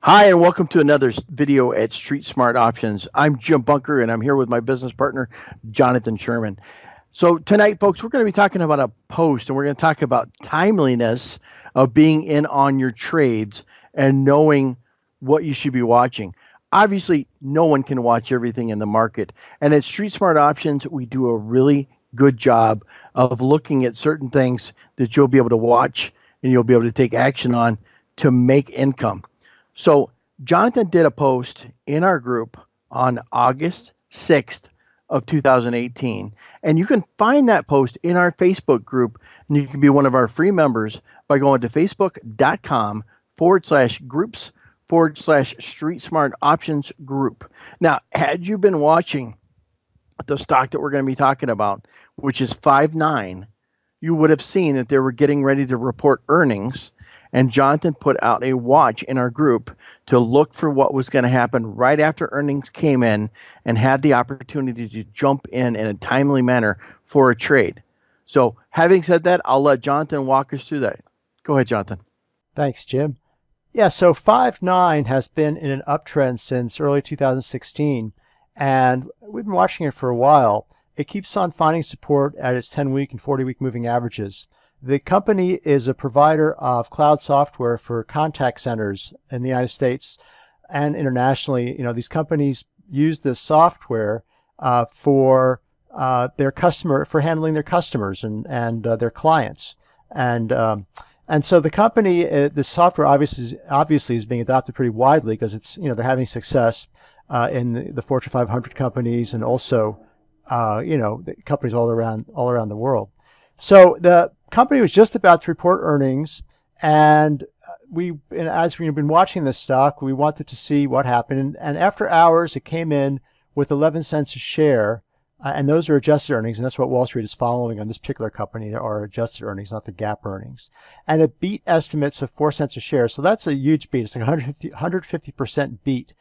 Hi, and welcome to another video at Street Smart Options. I'm Jim Bunker, and I'm here with my business partner, Jonathan Sherman. So, tonight, folks, we're going to be talking about a post, and we're going to talk about timeliness of being in on your trades and knowing what you should be watching. Obviously, no one can watch everything in the market. And at Street Smart Options, we do a really good job of looking at certain things that you'll be able to watch and you'll be able to take action on to make income. So Jonathan did a post in our group on August 6th of 2018. And you can find that post in our Facebook group. And you can be one of our free members by going to facebook.com/groups/Street Smart Options group. Now, had you been watching the stock that we're going to be talking about, which is Five9, you would have seen that they were getting ready to report earnings. And Jonathan put out a watch in our group to look for what was going to happen right after earnings came in and have the opportunity to jump in a timely manner for a trade. So having said that, I'll let Jonathan walk us through that. Go ahead, Jonathan. Thanks, Jim. Yeah, so Five9 has been in an uptrend since early 2016, and we've been watching it for a while. It keeps on finding support at its 10-week and 40-week moving averages. The company is a provider of cloud software for contact centers in the United States and internationally. You know, these companies use this software for handling their customers and their clients. And so the company, the software obviously is being adopted pretty widely because it's, they're having success in the Fortune 500 companies and also, the companies all around the world. So the company was just about to report earnings, and as we've been watching this stock, we wanted to see what happened. And after hours, it came in with 11 cents a share, and those are adjusted earnings, and that's what Wall Street is following on this particular company. There are adjusted earnings, not the GAAP earnings. And it beat estimates of 4 cents a share, so that's a huge beat. It's like 150% beat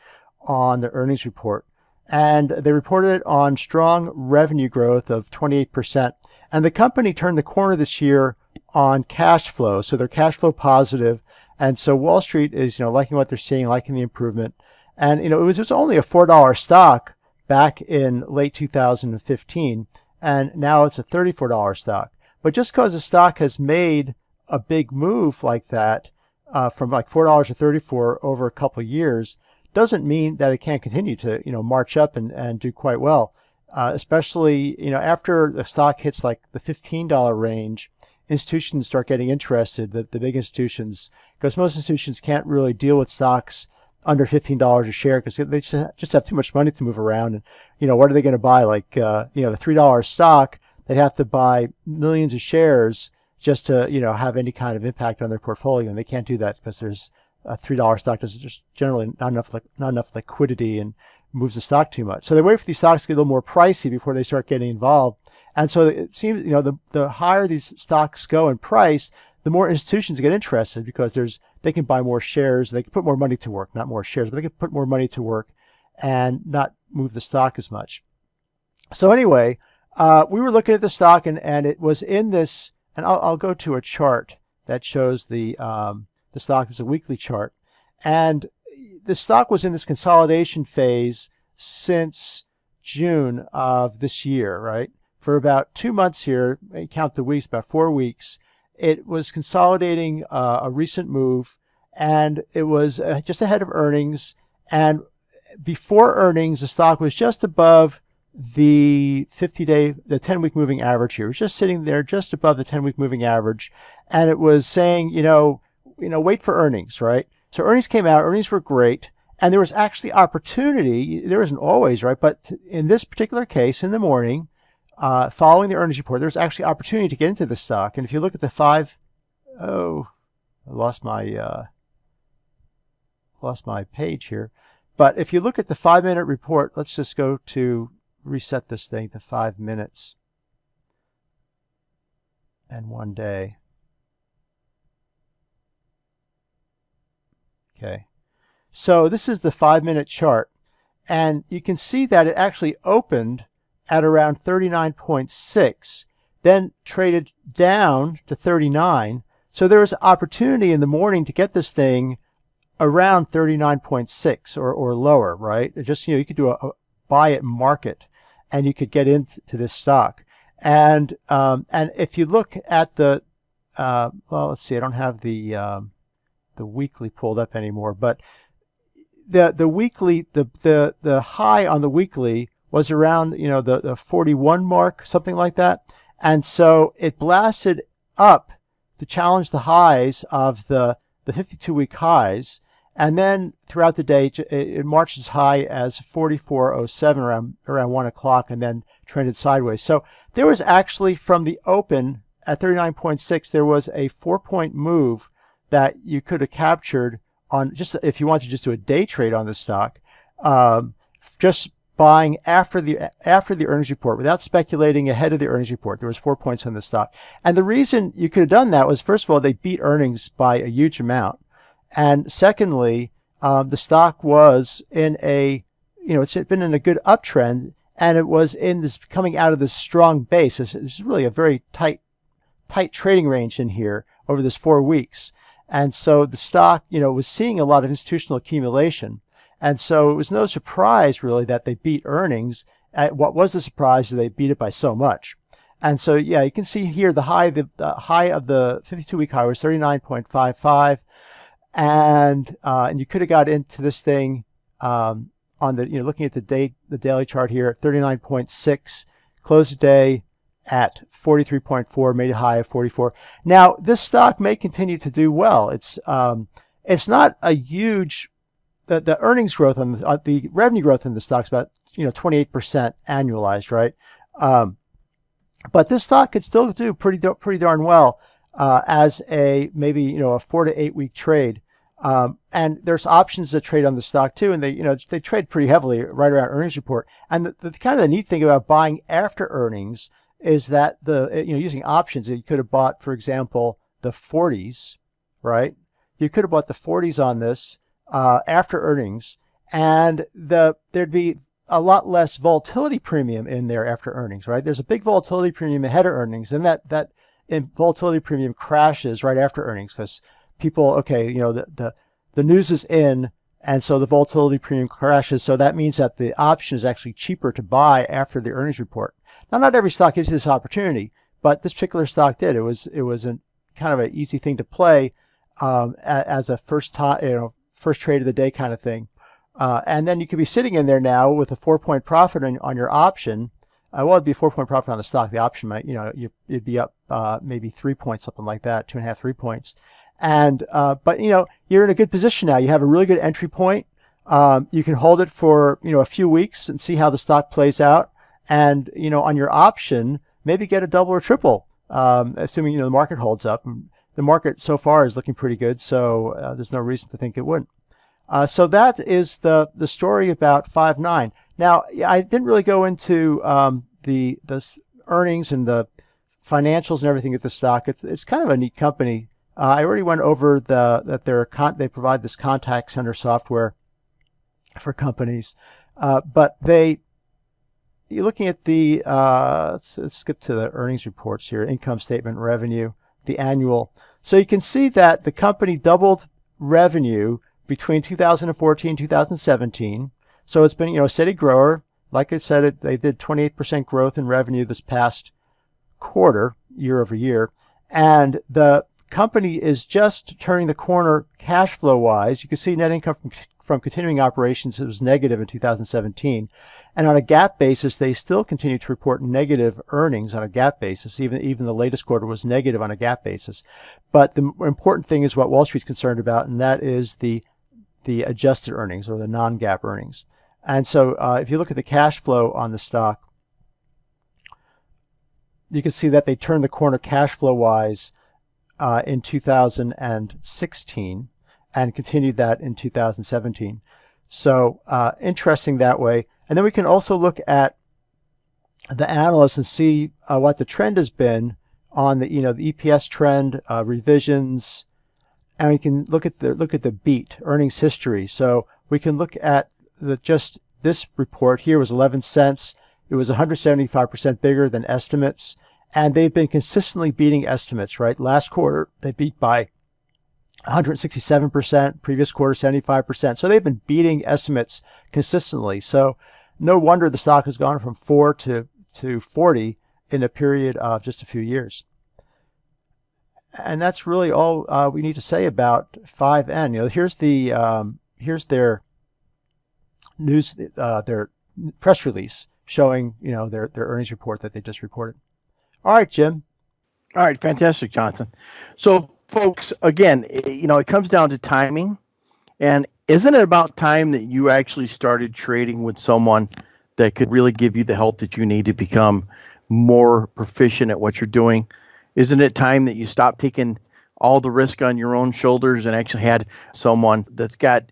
on the earnings report. And they reported it on strong revenue growth of 28%. And the company turned the corner this year on cash flow. So they're cash flow positive. And so Wall Street is, liking what they're seeing, liking the improvement. And, it was only a $4 stock back in late 2015. And now it's a $34 stock. But just because the stock has made a big move like that, from like $4 to $34 over a couple of years, doesn't mean that it can't continue to, march up and do quite well. Especially, after the stock hits like the $15 range, institutions start getting interested, the big institutions, because most institutions can't really deal with stocks under $15 a share because they just have too much money to move around. And, what are they going to buy? Like, the $3 stock, they'd have to buy millions of shares just to, have any kind of impact on their portfolio. And they can't do that because there's a $3 stock does just generally not enough liquidity and moves the stock too much. So they wait for these stocks to get a little more pricey before they start getting involved. And so it seems, the higher these stocks go in price, the more institutions get interested because they can buy more shares. They can put more money to work, not more shares, but they can put more money to work and not move the stock as much. So anyway, we were looking at the stock and it was in this, and I'll go to a chart that shows the stock is a weekly chart. And the stock was in this consolidation phase since June of this year, right? For about 2 months here, count the weeks, about 4 weeks. It was consolidating a recent move, and it was just ahead of earnings. And before earnings, the stock was just above the 10-week moving average here. It was just sitting there just above the 10-week moving average. And it was saying, wait for earnings, right? So earnings came out, earnings were great, and there was actually opportunity. There isn't always, right? But in this particular case, in the morning, following the earnings report, there's actually opportunity to get into the stock. And if you look at the I lost my page here. But if you look at the 5-minute report, let's just go to reset this thing to 5 minutes and 1 day. Okay, so this is the 5-minute chart, and you can see that it actually opened at around 39.6, then traded down to 39. So there was opportunity in the morning to get this thing around 39.6 or lower, right? It just, you could do a buy at market and you could get into this stock. And if you look at the, well, let's see, I don't have the weekly pulled up anymore, but the weekly, the high on the weekly was around, the 41 mark, something like that. And so it blasted up to challenge the highs of the 52-week highs. And then throughout the day, it marched as high as 44.07 around 1 o'clock and then trended sideways. So there was actually, from the open at 39.6, there was a 4-point move that you could have captured on, just if you want to just do a day trade on the stock, just buying after the earnings report without speculating ahead of the earnings report. There was 4 points on the stock. And the reason you could have done that was, first of all, they beat earnings by a huge amount. And secondly, the stock was in it's been in a good uptrend, and it was in this, coming out of this strong base. This is really a very tight trading range in here over this 4 weeks. And so the stock, was seeing a lot of institutional accumulation. And so it was no surprise really that they beat earnings. What was the surprise is they beat it by so much. And so, yeah, you can see here the high of the 52-week high was 39.55. And you could have got into this thing on the, looking at the daily chart here at 39.6, closed the day at 43.4, made a high of 44. Now this stock may continue to do well. It's not a huge, the earnings growth on the revenue growth in the stock's about 28% annualized, right? But this stock could still do pretty darn well as a maybe a 4 to 8 week trade. And there's options that trade on the stock too, and they trade pretty heavily right around earnings report. And the kind of the neat thing about buying after earnings is that using options, you could have bought, for example, the 40s, right? You could have bought the 40s on this after earnings, and there'd be a lot less volatility premium in there after earnings, right? There's a big volatility premium ahead of earnings, and that volatility premium crashes right after earnings because people, the news is in, and so the volatility premium crashes. So that means that the option is actually cheaper to buy after the earnings report. Now, not every stock gives you this opportunity, but this particular stock did. It was a kind of an easy thing to play as a first trade of the day kind of thing. And then you could be sitting in there now with a 4-point profit on your option. Well, it'd be a 4-point profit on the stock. The option might, you'd be up maybe 3 points, something like that, 2.5, 3 points. And but you're in a good position now. You have a really good entry point. You can hold it for a few weeks and see how the stock plays out. And on your option, maybe get a double or triple, assuming the market holds up. And the market so far is looking pretty good, so there's no reason to think it wouldn't. So that is the story about Five9. Now, I didn't really go into the earnings and the financials and everything at the stock. It's kind of a neat company. I already went over that they provide this contact center software for companies, but you're looking at the let's skip to the earnings reports here, income statement, revenue, the annual. So you can see that the company doubled revenue between 2014 and 2017. So it's been a steady grower. Like I said, they did 28% growth in revenue this past quarter, year over year, and the company is just turning the corner cash flow wise. You can see net income from continuing operations, it was negative in 2017. And on a GAAP basis, they still continue to report negative earnings on a GAAP basis. Even the latest quarter was negative on a GAAP basis. But the important thing is what Wall Street's concerned about, and that is the adjusted earnings or the non-GAAP earnings. And so if you look at the cash flow on the stock, you can see that they turned the corner cash flow wise in 2016 and continued that in 2017. So interesting that way. And then we can also look at the analysts and see what the trend has been on the the EPS trend, revisions, and we can look at the beat earnings history. So we can look at just this report here was 11 cents. It was 175% bigger than estimates, and they've been consistently beating estimates. Right, last quarter they beat by 167%, previous quarter 75%. So they've been beating estimates consistently. So no wonder the stock has gone from 4 to 40 in a period of just a few years. And that's really all we need to say about FIVN. Here's their news, their press release showing their earnings report that they just reported. All right, Jim. All right, fantastic, Jonathan. So, folks, again, it comes down to timing, and isn't it about time that you actually started trading with someone that could really give you the help that you need to become more proficient at what you're doing? Isn't it time that you stopped taking all the risk on your own shoulders and actually had someone that's got,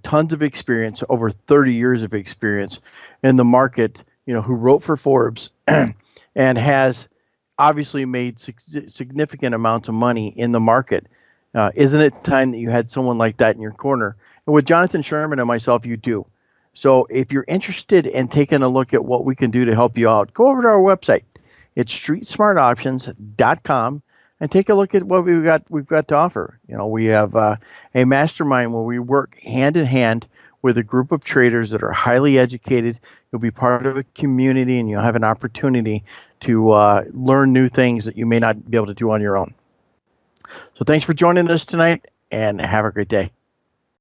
tons of experience, over 30 years of experience in the market, who wrote for Forbes and has obviously made significant amounts of money in the market? Isn't it time that you had someone like that in your corner? And with Jonathan Sherman and myself, you do. So if you're interested in taking a look at what we can do to help you out, go over to our website. It's streetsmartoptions.com and take a look at what we've got to offer. We have a mastermind where we work hand in hand with a group of traders that are highly educated. You'll be part of a community and you'll have an opportunity to learn new things that you may not be able to do on your own. So thanks for joining us tonight and have a great day.